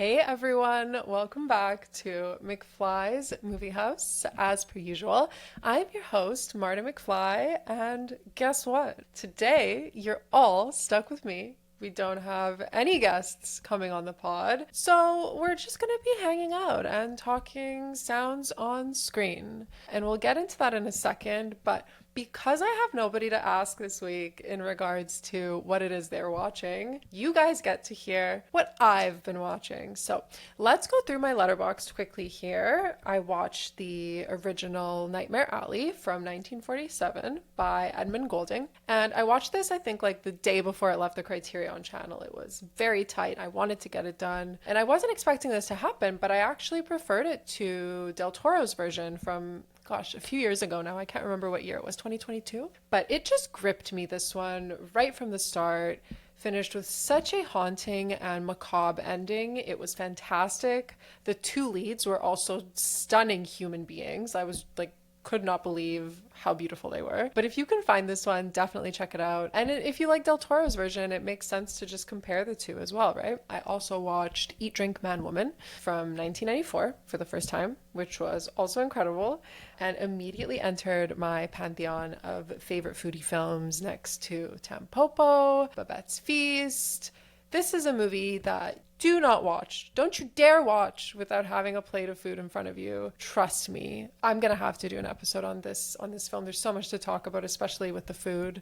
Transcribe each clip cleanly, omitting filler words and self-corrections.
Hey everyone, welcome back to McFly's Movie House. As per usual, I'm your host, Marta McFly, and guess what? Today, you're all stuck with me. We don't have any guests coming on the pod, so we're just gonna be hanging out and talking sounds on screen. And we'll get into that in a second, but because I have nobody to ask this week in regards to what it is they're watching, you guys get to hear what I've been watching. So let's go through my letterboxd quickly here. I watched the original Nightmare Alley from 1947 by Edmund Goulding. And I watched this, I think, like the day before it left the Criterion channel. It was very tight. I wanted to get it done. And I wasn't expecting this to happen, but I actually preferred it to Del Toro's version from a few years ago now. I can't remember what year it was, 2022. But it just gripped me, this one, right from the start. Finished with such a haunting and macabre ending. It was fantastic. The two leads were also stunning human beings. I was like, could not believe how beautiful they were. But if you can find this one, definitely check it out. And if you like Del Toro's version, it makes sense to just compare the two as well, right? I also watched Eat, Drink, Man, Woman from 1994 for the first time, which was also incredible, and immediately entered my pantheon of favorite foodie films next to Tampopo, Babette's Feast. This is a movie that do not watch. Don't you dare watch without having a plate of food in front of you. Trust me. I'm going to have to do an episode on this film. There's so much to talk about, especially with the food.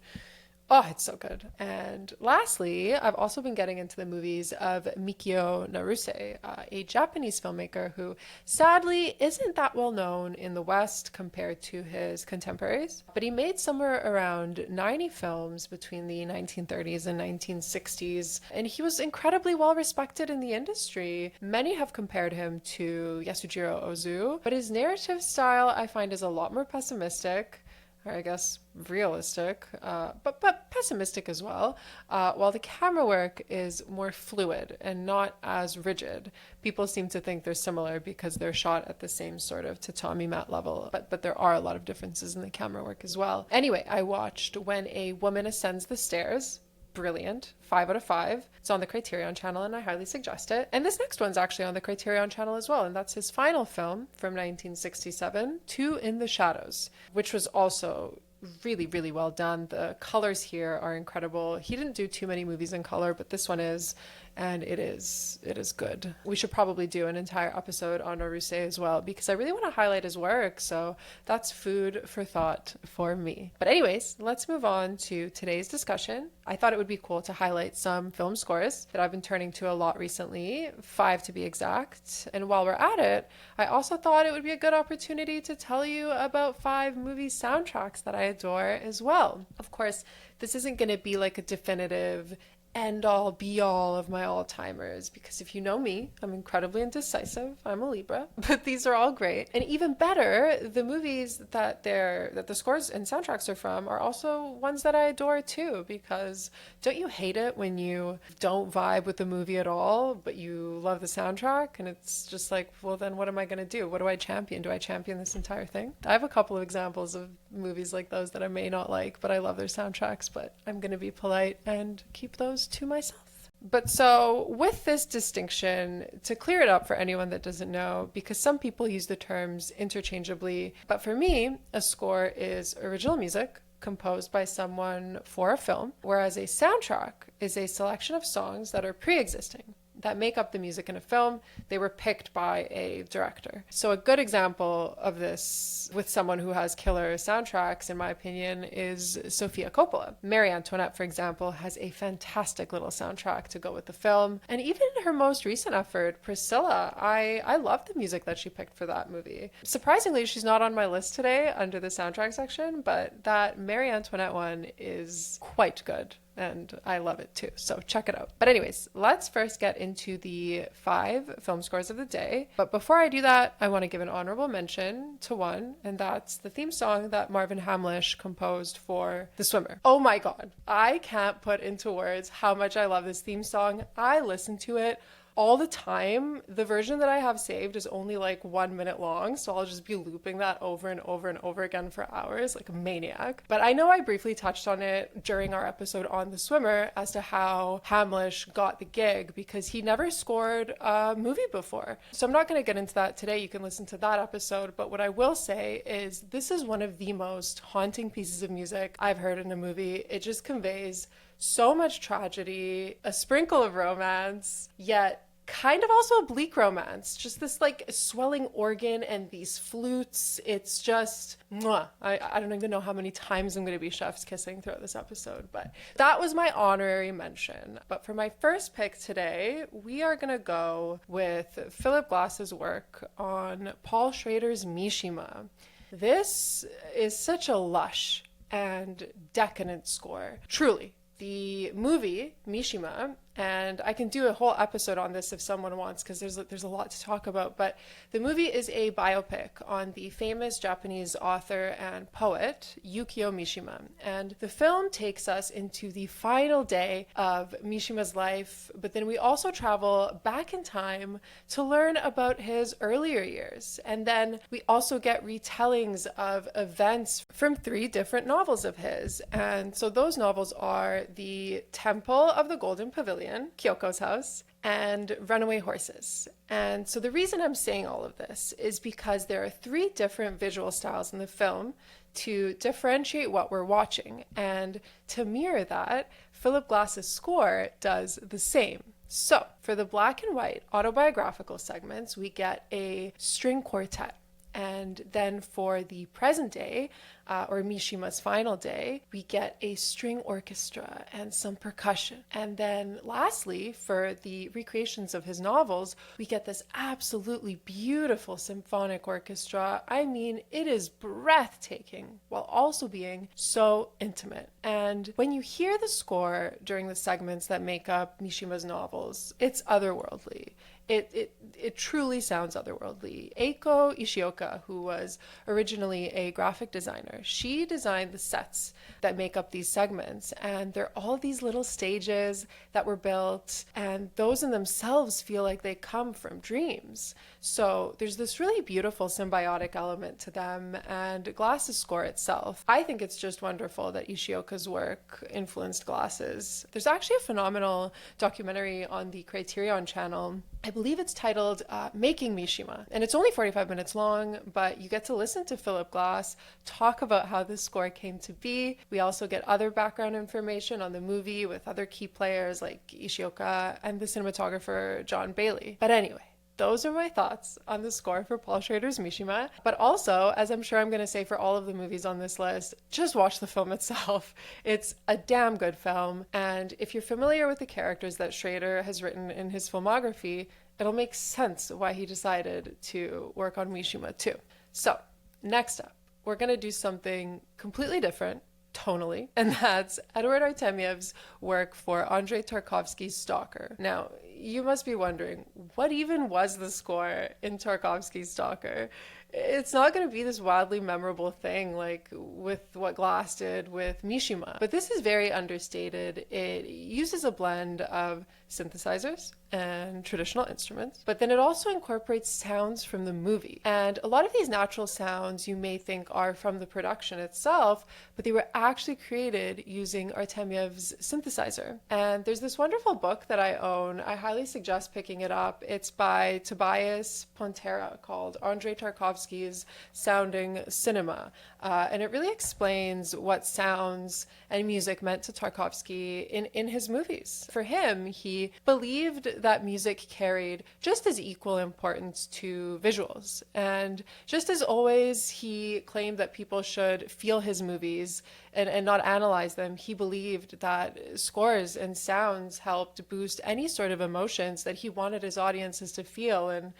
Oh, it's so good. And lastly, I've also been getting into the movies of Mikio Naruse, a Japanese filmmaker who sadly isn't that well known in the West compared to his contemporaries. But he made somewhere around 90 films between the 1930s and 1960s, and he was incredibly well respected in the industry. Many have compared him to Yasujiro Ozu, but his narrative style I find is a lot more pessimistic, or I guess realistic, but pessimistic as well, while the camera work is more fluid and not as rigid. People seem to think they're similar because they're shot at the same sort of tatami mat level, but there are a lot of differences in the camera work as well. Anyway, I watched When a Woman Ascends the Stairs. Brilliant. 5 out of 5. It's on the Criterion channel and I highly suggest it. And this next one's actually on the Criterion channel as well, and that's his final film from 1967, Two in the Shadows, which was also really, really well done. The colors here are incredible. He didn't do too many movies in color, but this one is, and it is good. We should probably do an entire episode on Naruse as well, because I really want to highlight his work, so that's food for thought for me. But anyways, let's move on to today's discussion. I thought it would be cool to highlight some film scores that I've been turning to a lot recently, 5 to be exact. And while we're at it, I also thought it would be a good opportunity to tell you about 5 movie soundtracks that I adore as well. Of course, this isn't going to be like a definitive end all be all of my all timers, because if you know me, I'm incredibly indecisive. I'm a Libra, but these are all great. And even better, the movies that the scores and soundtracks are from are also ones that I adore too, because don't you hate it when you don't vibe with the movie at all, but you love the soundtrack, and it's just like, well, then what am I going to do? What do I champion? Do I champion this entire thing? I have a couple of examples of movies like those that I may not like, but I love their soundtracks, but I'm going to be polite and keep those to myself. But so with this distinction, to clear it up for anyone that doesn't know, because some people use the terms interchangeably, but for me, a score is original music composed by someone for a film, whereas a soundtrack is a selection of songs that are pre-existing, that make up the music in a film. They were picked by a director. So a good example of this with someone who has killer soundtracks, in my opinion, is Sofia Coppola. Marie Antoinette, for example, has a fantastic little soundtrack to go with the film. And even her most recent effort, Priscilla, I love the music that she picked for that movie. Surprisingly, she's not on my list today under the soundtrack section, but that Marie Antoinette one is quite good. And I love it too, so check it out. But anyways, let's first get into the 5 film scores of the day. But before I do that, I want to give an honorable mention to one, and that's the theme song that Marvin Hamlish composed for The Swimmer. Oh my god, I can't put into words how much I love this theme song. I listen to it all the time. The version that I have saved is only like 1 minute long, so I'll just be looping that over and over and over again for hours like a maniac. But I know I briefly touched on it during our episode on The Swimmer as to how Hamlish got the gig, because he never scored a movie before. So I'm not going to get into that today. You can listen to that episode. But what I will say is this is one of the most haunting pieces of music I've heard in a movie. It just conveys so much tragedy, a sprinkle of romance, yet kind of also a bleak romance. Just this like swelling organ and these flutes. It's just mwah. I don't even know how many times I'm going to be chef's kissing throughout this episode, but that was my honorary mention. But for my first pick today, we are going to go with Philip Glass's work on Paul Schrader's Mishima. This is such a lush and decadent score. Truly. The movie, Mishima, and I can do a whole episode on this if someone wants, because there's a lot to talk about, but the movie is a biopic on the famous Japanese author and poet Yukio Mishima. And the film takes us into the final day of Mishima's life, but then we also travel back in time to learn about his earlier years. And then we also get retellings of events from 3 different novels of his. And so those novels are The Temple of the Golden Pavilion, Kyoko's House, and Runaway Horses. And so the reason I'm saying all of this is because there are 3 different visual styles in the film to differentiate what we're watching. And to mirror that, Philip Glass's score does the same. So for the black and white autobiographical segments, we get a string quartet. And then for the present day, or Mishima's final day, we get a string orchestra and some percussion. And then lastly, for the recreations of his novels, we get this absolutely beautiful symphonic orchestra. I mean, it is breathtaking while also being so intimate. And when you hear the score during the segments that make up Mishima's novels, it's otherworldly. It truly sounds otherworldly. Eiko Ishioka, who was originally a graphic designer, she designed the sets that make up these segments, and they're all these little stages that were built, and those in themselves feel like they come from dreams. So there's this really beautiful symbiotic element to them, and Glass's score itself, I think it's just wonderful that Ishioka's work influenced Glass's. There's actually a phenomenal documentary on the Criterion channel. I believe it's titled Making Mishima, and it's only 45 minutes long, but you get to listen to Philip Glass talk about how this score came to be. We also get other background information on the movie with other key players like Ishioka and the cinematographer John Bailey. But anyway, those are my thoughts on the score for Paul Schrader's Mishima. But also, as I'm sure I'm going to say for all of the movies on this list, just watch the film itself. It's a damn good film. And if you're familiar with the characters that Schrader has written in his filmography, it'll make sense why he decided to work on Mishima too. So next up, we're going to do something completely different tonally, and that's Edward Artemyev's work for Andrei Tarkovsky's Stalker. Now, you must be wondering, what even was the score in Tarkovsky's Stalker? It's not going to be this wildly memorable thing like with what Glass did with Mishima, but this is very understated. It uses a blend of synthesizers and traditional instruments, but then it also incorporates sounds from the movie. And a lot of these natural sounds you may think are from the production itself, but they were actually created using Artemyev's synthesizer. And there's this wonderful book that I own. I highly suggest picking it up. It's by Tobias Pontera called Andrei Tarkovsky's Sounding Cinema. And it really explains what sounds and music meant to Tarkovsky in his movies. For him, he believed that music carried just as equal importance to visuals. And just as always, he claimed that people should feel his movies and not analyze them. He believed that scores and sounds helped boost any sort of emotions that he wanted his audiences to feel. And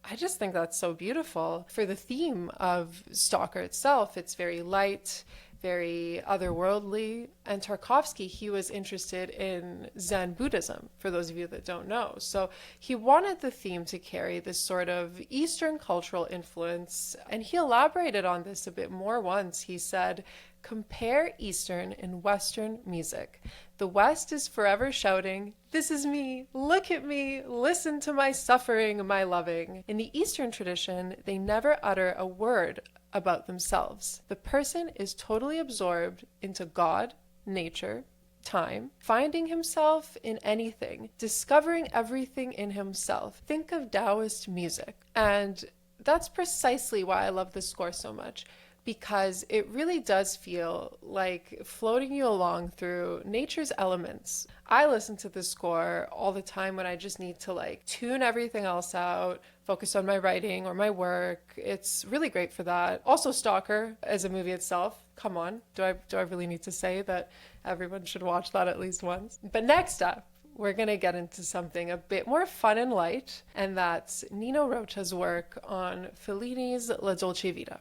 I just think that's so beautiful. For the theme of Stalker itself, it's very light, very otherworldly. And Tarkovsky, he was interested in Zen Buddhism, for those of you that don't know. So he wanted the theme to carry this sort of Eastern cultural influence. And he elaborated on this a bit more once. He said, "Compare Eastern and Western music. The West is forever shouting, "This is me, look at me, listen to my suffering, my loving." In the Eastern tradition, they never utter a word about themselves. The person is totally absorbed into God, nature, time, finding himself in anything, discovering everything in himself. Think of Taoist music. And that's precisely why I love this score so much, because it really does feel like floating you along through nature's elements. I listen to this score all the time when I just need to like tune everything else out, focus on my writing or my work. It's really great for that. Also, Stalker as a movie itself. Come on, do I really need to say that everyone should watch that at least once? But next up, we're going to get into something a bit more fun and light, and that's Nino Rota's work on Fellini's La Dolce Vita.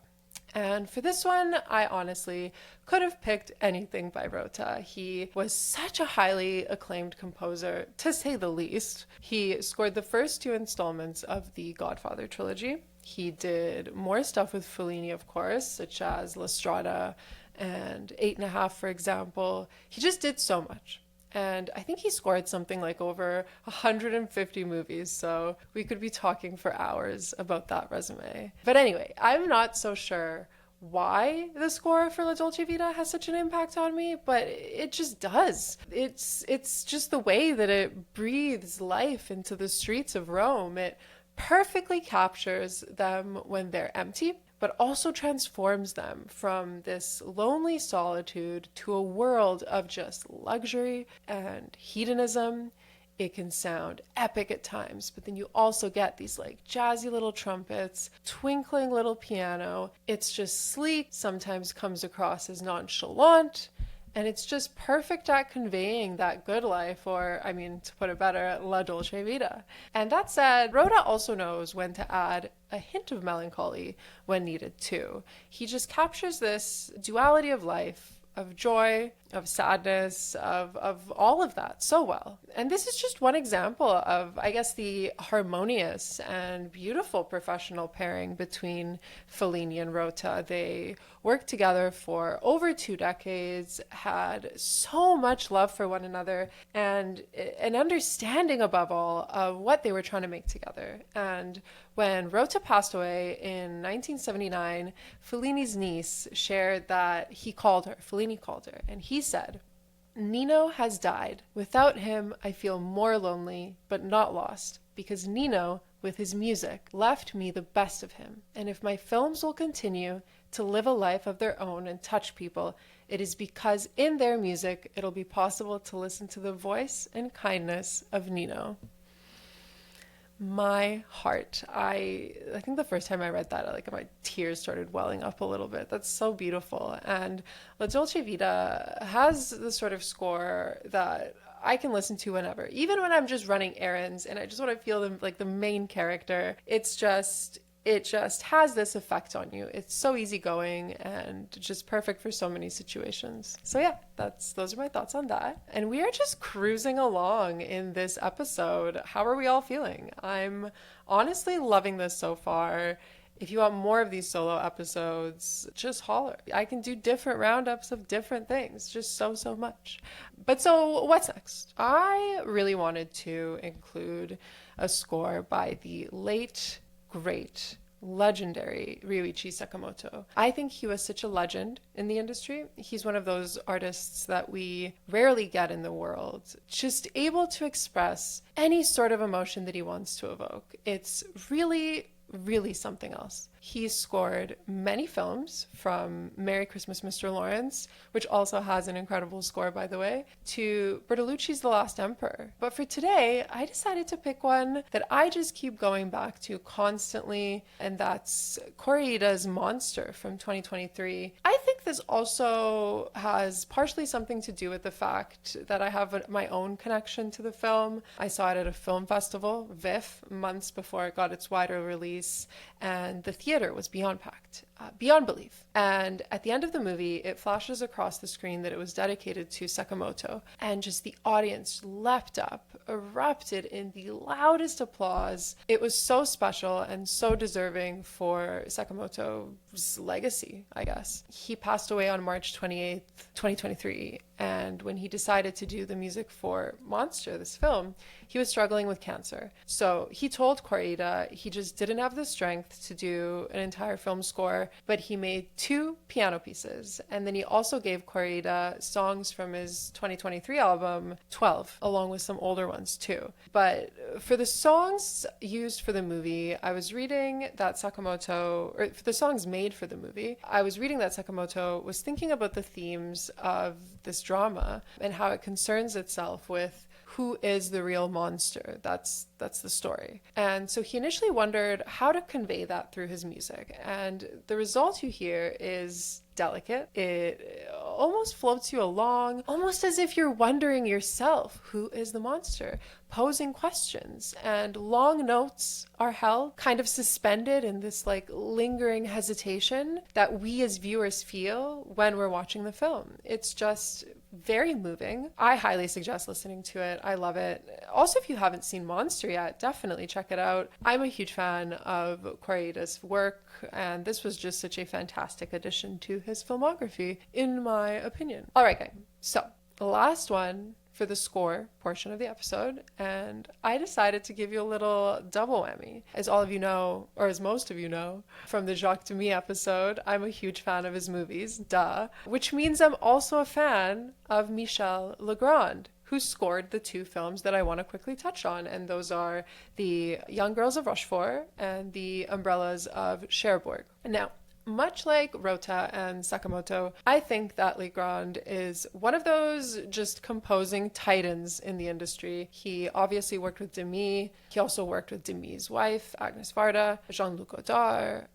And for this one, I honestly could have picked anything by Rota. He was such a highly acclaimed composer, to say the least. He scored the first two installments of the Godfather trilogy. He did more stuff with Fellini, of course, such as La Strada and 8½, for example. He just did so much. And I think he scored something like over 150 movies, so we could be talking for hours about that resume. But anyway, I'm not so sure why the score for La Dolce Vita has such an impact on me, but it just does. It's just the way that it breathes life into the streets of Rome. It perfectly captures them when they're empty, but also transforms them from this lonely solitude to a world of just luxury and hedonism. It can sound epic at times, but then you also get these like jazzy little trumpets, twinkling little piano. It's just sleek, sometimes comes across as nonchalant, and it's just perfect at conveying that good life, or, I mean, to put it better, La Dolce Vita. And that said, Rota also knows when to add a hint of melancholy when needed too. He just captures this duality of life, of joy, of sadness, of all of that so well. And this is just one example of, I guess, the harmonious and beautiful professional pairing between Fellini and Rota. They worked together for over 2 decades, had so much love for one another, and an understanding above all of what they were trying to make together. And when Rota passed away in 1979, Fellini's niece shared that Fellini called her, and he said, "Nino has died. Without him, I feel more lonely, but not lost, because Nino, with his music, left me the best of him. And if my films will continue to live a life of their own and touch people, it is because in their music, it'll be possible to listen to the voice and kindness of Nino." My heart. I think the first time I read that, like my tears started welling up a little bit. That's so beautiful. And La Dolce Vita has the sort of score that I can listen to whenever, even when I'm just running errands and I just want to feel like the main character. It just has this effect on you. It's so easygoing and just perfect for so many situations. So yeah, those are my thoughts on that. And we are just cruising along in this episode. How are we all feeling? I'm honestly loving this so far. If you want more of these solo episodes, just holler. I can do different roundups of different things, just so much. But so what's next? I really wanted to include a score by the late, great, legendary Ryuichi Sakamoto. I think he was such a legend in the industry. He's one of those artists that we rarely get in the world, just able to express any sort of emotion that he wants to evoke. It's really something else. He scored many films, from Merry Christmas, Mr. Lawrence, which also has an incredible score, by the way, to Bertolucci's The Last Emperor. But for today, I decided to pick one that I just keep going back to constantly, and that's Koreeda's Monster from 2023. I think this also has partially something to do with the fact that I have my own connection to the film. I saw it at a film festival, VIF, months before it got its wider release, and the theater was beyond packed. beyond belief. And at the end of the movie, it flashes across the screen that it was dedicated to Sakamoto. And just the audience leapt up, erupted in the loudest applause. It was so special and so deserving for Sakamoto's legacy, I guess. He passed away on March 28th, 2023. And when he decided to do the music for Monster, this film, he was struggling with cancer. So he told Koreeda he just didn't have the strength to do an entire film score, but he made 2 piano pieces. And then he also gave Koreeda songs from his 2023 album, 12, along with some older ones too. But for the songs used for the movie, I was reading that Sakamoto, or for the songs made for the movie, I was reading that Sakamoto was thinking about the themes of this drama and how it concerns itself with who is the real monster. That's the story. And so he initially wondered how to convey that through his music. And the result you hear is delicate. It almost floats you along, almost as if you're wondering yourself, who is the monster? Posing questions. And long notes are held, kind of suspended in this like lingering hesitation that we as viewers feel when we're watching the film. It's just very moving. I highly suggest listening to it. I love it. Also, if you haven't seen Monster yet, definitely check it out. I'm a huge fan of Koreeda's work, and this was just such a fantastic addition to his filmography, in my opinion. All right, guys. So, the last one for the score portion of the episode, and I decided to give you a little double whammy. As all of you know, or as most of you know, from the Jacques Demy episode, I'm a huge fan of his movies, duh, which means I'm also a fan of Michel Legrand, who scored the 2 films that I want to quickly touch on, and those are The Young Girls of Rochefort and The Umbrellas of Cherbourg. Now, much like Rota and Sakamoto, I think that Legrand is one of those just composing titans in the industry. He obviously worked with Demy. He also worked with Demy's wife, Agnes Varda, Jean-Luc Godard,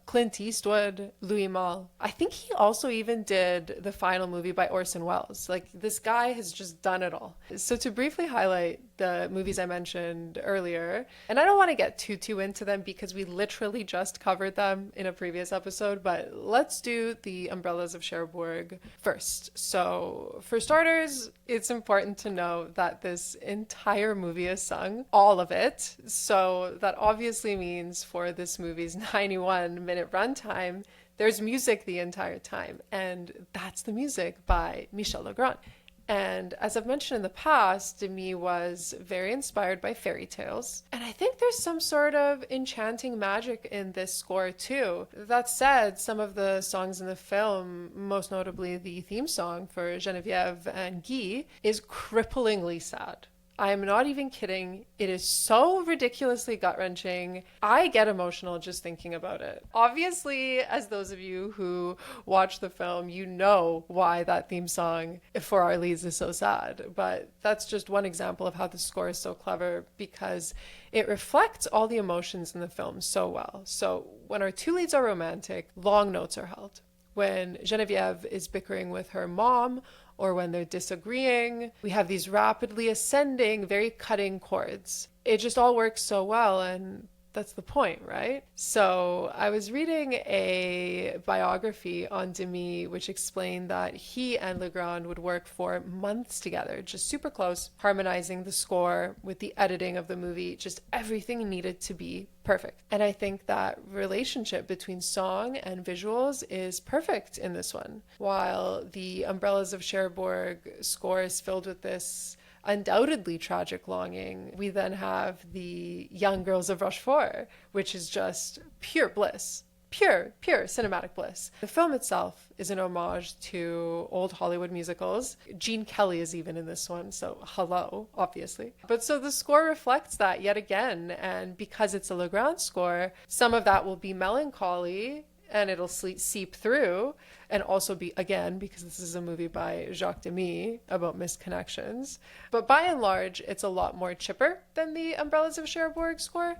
Clint Eastwood, Louis Malle. I think he also even did the final movie by Orson Welles. Like, this guy has just done it all. So to briefly highlight the movies I mentioned earlier, and I don't want to get too into them because we literally just covered them in a previous episode, but let's do The Umbrellas of Cherbourg first. So for starters, it's important to know that this entire movie is sung, all of it. So that obviously means for this movie's 91-minute runtime, there's music the entire time, and that's the music by Michel Legrand. And as I've mentioned in the past, Demy was very inspired by fairy tales. And I think there's some sort of enchanting magic in this score too. That said, some of the songs in the film, most notably the theme song for Geneviève and Guy, is cripplingly sad. I am not even kidding. It is so ridiculously gut-wrenching. I get emotional just thinking about it. Obviously, as those of you who watch the film, you know why that theme song for our leads is so sad. But that's just one example of how the score is so clever, because it reflects all the emotions in the film so well. So when our 2 leads are romantic, long notes are held. When Geneviève is bickering with her mom, or when they're disagreeing, we have these rapidly ascending, very cutting chords. It just all works so well, and that's the point, right? So I was reading a biography on Demy which explained that he and Legrand would work for months together, just super close, harmonizing the score with the editing of the movie. Just everything needed to be perfect. And I think that relationship between song and visuals is perfect in this one. While the Umbrellas of Cherbourg score is filled with this undoubtedly tragic longing, we then have The Young Girls of Rochefort, which is just pure bliss. Pure cinematic bliss. The film itself is an homage to old Hollywood musicals. Gene Kelly is even in this one, so hello, obviously. But so the score reflects that yet again, and because it's a Legrand score, some of that will be melancholy, and it'll seep through, and also be, again, because this is a movie by Jacques Demy about missed connections. But by and large, it's a lot more chipper than the Umbrellas of Cherbourg score.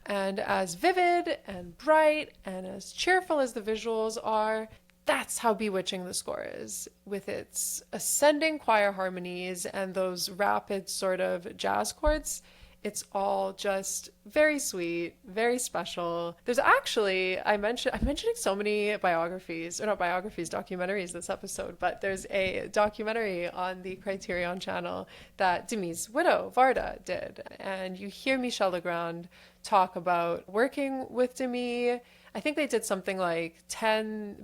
And as vivid and bright and as cheerful as the visuals are, that's how bewitching the score is, with its ascending choir harmonies and those rapid sort of jazz chords. It's all just very sweet, very special. There's actually, I'm mentioning so many biographies, or not biographies, documentaries this episode, but there's a documentary on the Criterion channel that Demi's widow, Varda, did. And you hear Michel Legrand talk about working with Demi. I think they did something like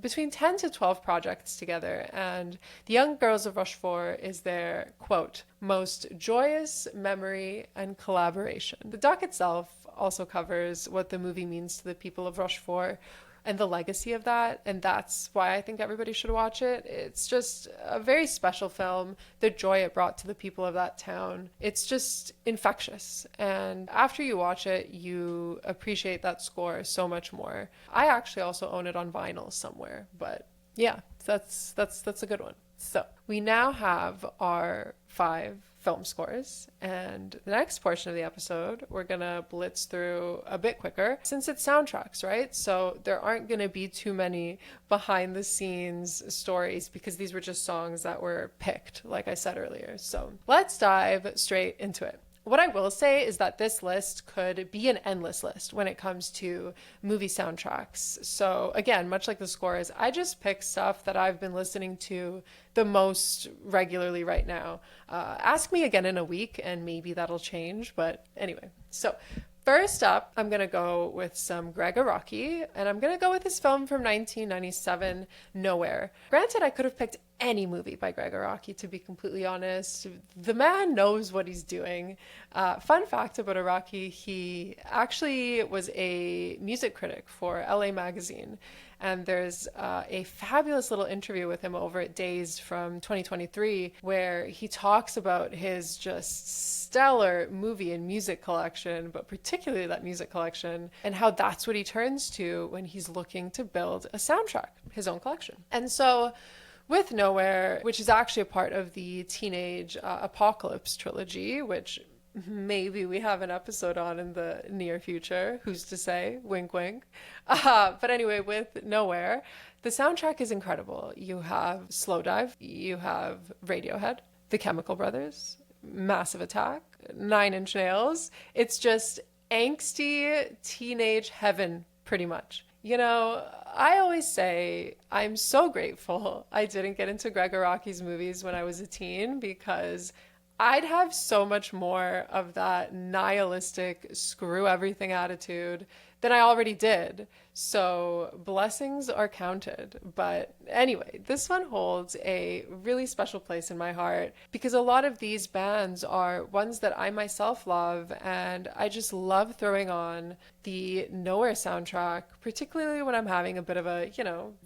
between 10 to 12 projects together. And The Young Girls of Rochefort is their, quote, most joyous memory and collaboration. The doc itself also covers what the movie means to the people of Rochefort and the legacy of that. And that's why I think everybody should watch it. It's just a very special film. The joy it brought to the people of that town, it's just infectious. And after you watch it, you appreciate that score so much more. I actually also own it on vinyl somewhere, but yeah, that's a good one. So we now have our 5 film scores, and the next portion of the episode we're gonna blitz through a bit quicker since it's soundtracks, right? So there aren't gonna be too many behind the scenes stories because these were just songs that were picked, like I said earlier. So let's dive straight into it. What I will say is that this list could be an endless list when it comes to movie soundtracks. So again, much like the scores, I just pick stuff that I've been listening to the most regularly right now. Ask me again in a week and maybe that'll change. But anyway, so first up, I'm going to go with some Gregg Araki, and I'm going to go with his film from 1997, Nowhere. Granted, I could have picked any movie by Gregg Araki, to be completely honest. The man knows what he's doing. Fun fact about Araki, he actually was a music critic for LA Magazine. And there's a fabulous little interview with him over at Days from 2023 where he talks about his just stellar movie and music collection, but particularly that music collection, and how that's what he turns to when he's looking to build a soundtrack, his own collection. And so with Nowhere, which is actually a part of the Teenage Apocalypse trilogy, which maybe we have an episode on in the near future. Who's to say? Wink, wink. But anyway, with Nowhere, the soundtrack is incredible. You have Slowdive, you have Radiohead, The Chemical Brothers, Massive Attack, 9 Inch Nails. It's just angsty teenage heaven, pretty much. You know, I always say I'm so grateful I didn't get into Gregg Araki's movies when I was a teen because I'd have so much more of that nihilistic screw everything attitude than I already did. So blessings are counted. But anyway, this one holds a really special place in my heart because a lot of these bands are ones that I myself love, and I just love throwing on the Nowhere soundtrack, particularly when I'm having a bit of a,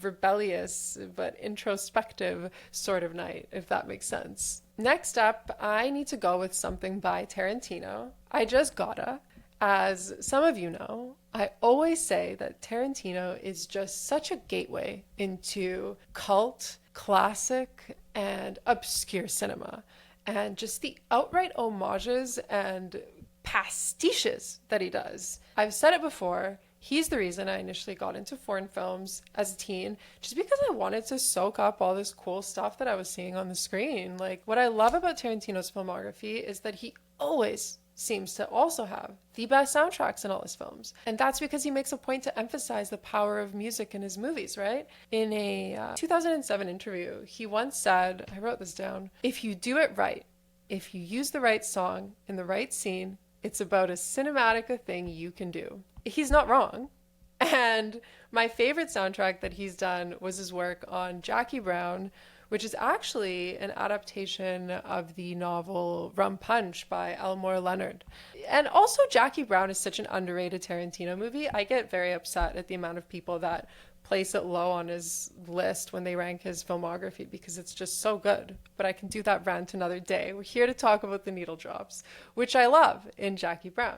rebellious but introspective sort of night, if that makes sense. Next up, I need to go with something by Tarantino. I just gotta. As some of you know, I always say that Tarantino is just such a gateway into cult, classic, and obscure cinema. And just the outright homages and pastiches that he does. I've said it before, he's the reason I initially got into foreign films as a teen, just because I wanted to soak up all this cool stuff that I was seeing on the screen. Like, what I love about Tarantino's filmography is that he always seems to also have the best soundtracks in all his films. And that's because he makes a point to emphasize the power of music in his movies, right? In a 2007 interview, he once said, I wrote this down, "If you do it right, if you use the right song in the right scene, it's about as cinematic a thing you can do." He's not wrong. And my favorite soundtrack that he's done was his work on Jackie Brown, which is actually an adaptation of the novel Rum Punch by Elmore Leonard. And also Jackie Brown is such an underrated Tarantino movie. I get very upset at the amount of people that place it low on his list when they rank his filmography because it's just so good. But I can do that rant another day. We're here to talk about the needle drops, which I love in Jackie Brown.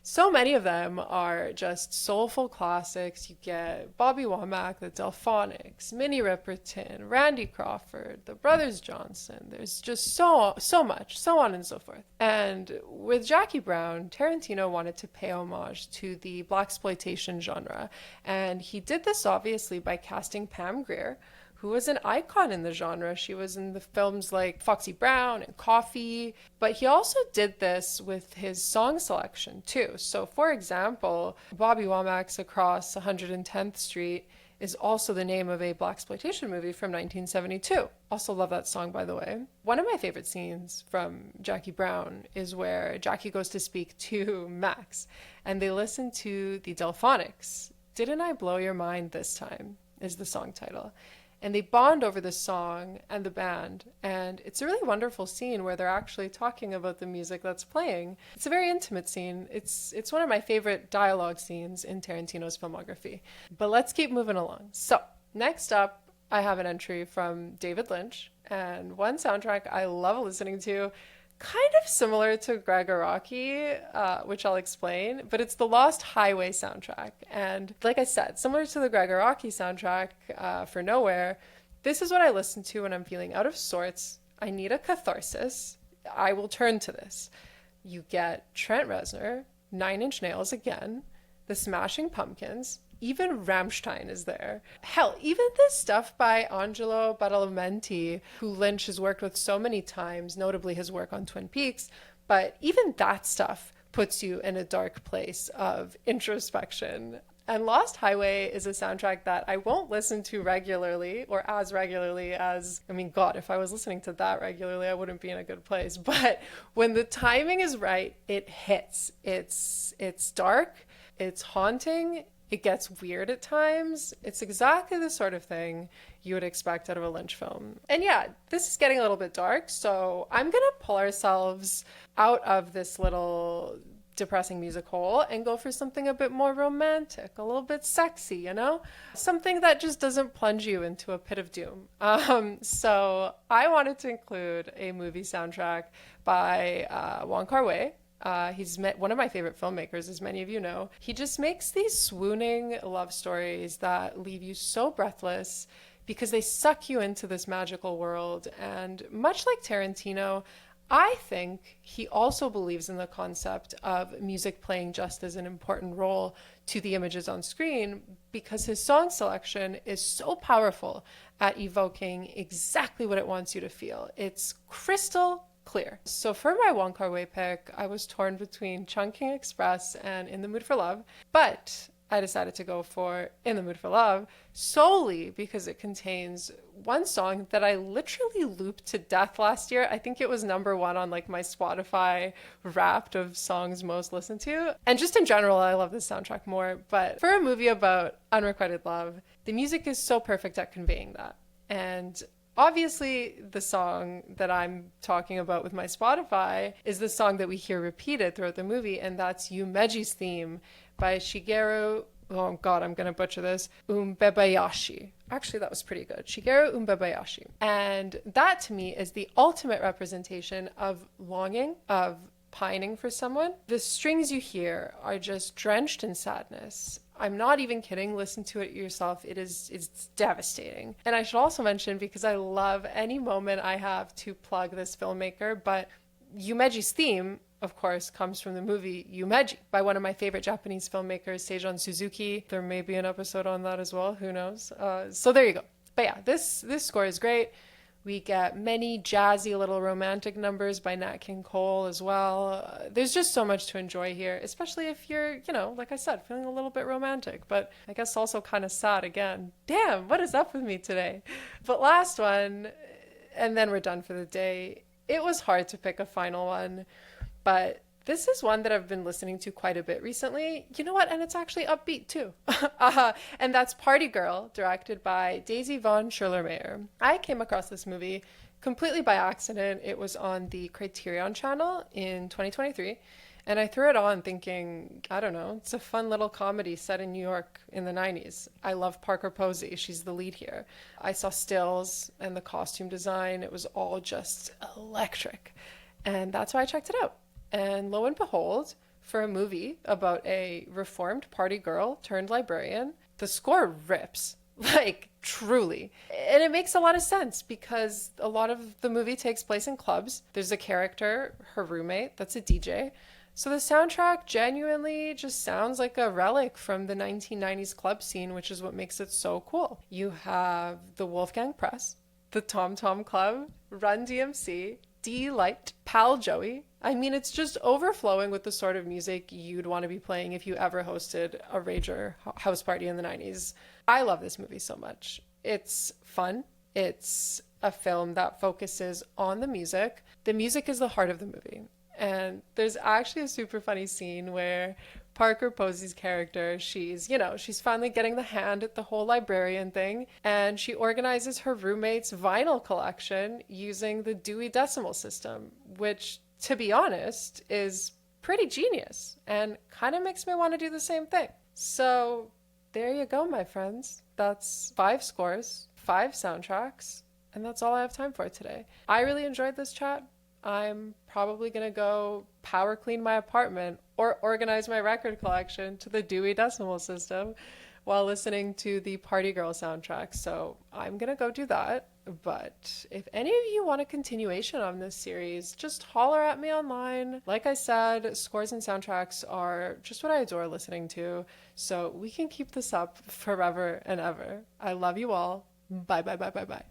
So many of them are just soulful classics. You get Bobby Womack, the Delphonics, Minnie Riperton, Randy Crawford, the Brothers Johnson. There's just so much, so on and so forth. And with Jackie Brown, Tarantino wanted to pay homage to the blaxploitation genre. And he did this obviously by casting Pam Grier, who was an icon in the genre. She was in the films like Foxy Brown and Coffee, but he also did this with his song selection too. So for example, Bobby Womack's Across 110th Street is also the name of a blaxploitation movie from 1972. Also love that song, by the way. One of my favorite scenes from Jackie Brown is where Jackie goes to speak to Max and they listen to the Delphonics. Didn't I Blow Your Mind This Time is the song title. And they bond over the song and the band. And it's a really wonderful scene where they're actually talking about the music that's playing. It's a very intimate scene. It's one of my favorite dialogue scenes in Tarantino's filmography. But let's keep moving along. So next up, I have an entry from David Lynch. And one soundtrack I love listening to, kind of similar to Gregoraki, which I'll explain, but it's the Lost Highway soundtrack. And like I said, similar to the Gregoraki soundtrack for Nowhere, this is what I listen to when I'm feeling out of sorts. I need a catharsis. I will turn to this. You get Trent Reznor, Nine Inch Nails again, the Smashing Pumpkins, even Rammstein is there. Hell, even this stuff by Angelo Badalamenti, who Lynch has worked with so many times, notably his work on Twin Peaks, but even that stuff puts you in a dark place of introspection. And Lost Highway is a soundtrack that I won't listen to regularly, or as regularly as, I mean, God, if I was listening to that regularly, I wouldn't be in a good place. But when the timing is right, it hits. It's dark, it's haunting, it gets weird at times. It's exactly the sort of thing you would expect out of a Lynch film. And yeah, this is getting a little bit dark, so I'm gonna pull ourselves out of this little depressing music hole and go for something a bit more romantic, a little bit sexy, you know? Something that just doesn't plunge you into a pit of doom. So I wanted to include a movie soundtrack by Wong Kar-wai. He's one of my favorite filmmakers, as many of you know. He just makes these swooning love stories that leave you so breathless because they suck you into this magical world. And much like Tarantino, I think he also believes in the concept of music playing just as an important role to the images on screen because his song selection is so powerful at evoking exactly what it wants you to feel. It's crystal clear. So for my Wong Kar-wai pick, I was torn between Chungking Express and In the Mood for Love, but I decided to go for In the Mood for Love solely because it contains one song that I literally looped to death last year. I think it was #1 on like my Spotify Wrapped of songs most listened to. And just in general, I love this soundtrack more. But for a movie about unrequited love, the music is so perfect at conveying that. And obviously, the song that I'm talking about with my Spotify is the song that we hear repeated throughout the movie, and that's Yumeji's theme by Shigeru, oh God, I'm going to butcher this, Umbebayashi. Actually, that was pretty good. Shigeru Umbebayashi. And that to me is the ultimate representation of longing, of pining for someone. The strings you hear are just drenched in sadness. I'm not even kidding. Listen to it yourself. It's devastating. And I should also mention, because I love any moment I have to plug this filmmaker, but Yumeji's theme, of course, comes from the movie Yumeji by one of my favorite Japanese filmmakers, Seijon Suzuki. There may be an episode on that as well. Who knows? So there you go. But yeah, this score is great. We get many jazzy little romantic numbers by Nat King Cole as well. There's just so much to enjoy here, especially if you're, you know, like I said, feeling a little bit romantic, but I guess also kind of sad again. Damn, what is up with me today? But last one, and then we're done for the day. It was hard to pick a final one, but this is one that I've been listening to quite a bit recently. You know what? And it's actually upbeat too. And that's Party Girl, directed by Daisy von Schurlermeyer. I came across this movie completely by accident. It was on the Criterion channel in 2023. And I threw it on thinking, I don't know, it's a fun little comedy set in New York in the 90s. I love Parker Posey. She's the lead here. I saw stills and the costume design. It was all just electric. And that's why I checked it out. And lo and behold, for a movie about a reformed party girl turned librarian, the score rips, like truly. And it makes a lot of sense because a lot of the movie takes place in clubs. There's a character, her roommate, that's a DJ. So the soundtrack genuinely just sounds like a relic from the 1990s club scene, which is what makes it so cool. You have the Wolfgang Press, the Tom Tom Club, Run DMC, D Light, Pal Joey. I mean, it's just overflowing with the sort of music you'd want to be playing if you ever hosted a rager house party in the 90s. I love this movie so much. It's fun. It's a film that focuses on the music. The music is the heart of the movie. And there's actually a super funny scene where Parker Posey's character, she's finally getting the hand at the whole librarian thing, and she organizes her roommate's vinyl collection using the Dewey Decimal System, which, to be honest, is pretty genius and kind of makes me want to do the same thing. So there you go, my friends. That's 5 scores, 5 soundtracks, and that's all I have time for today. I really enjoyed this chat. I'm probably going to go power clean my apartment or organize my record collection to the Dewey Decimal System while listening to the Party Girl soundtrack. So I'm going to go do that. But if any of you want a continuation on this series, just holler at me online. Like I said, scores and soundtracks are just what I adore listening to. So we can keep this up forever and ever. I love you all. Bye, bye, bye, bye, bye.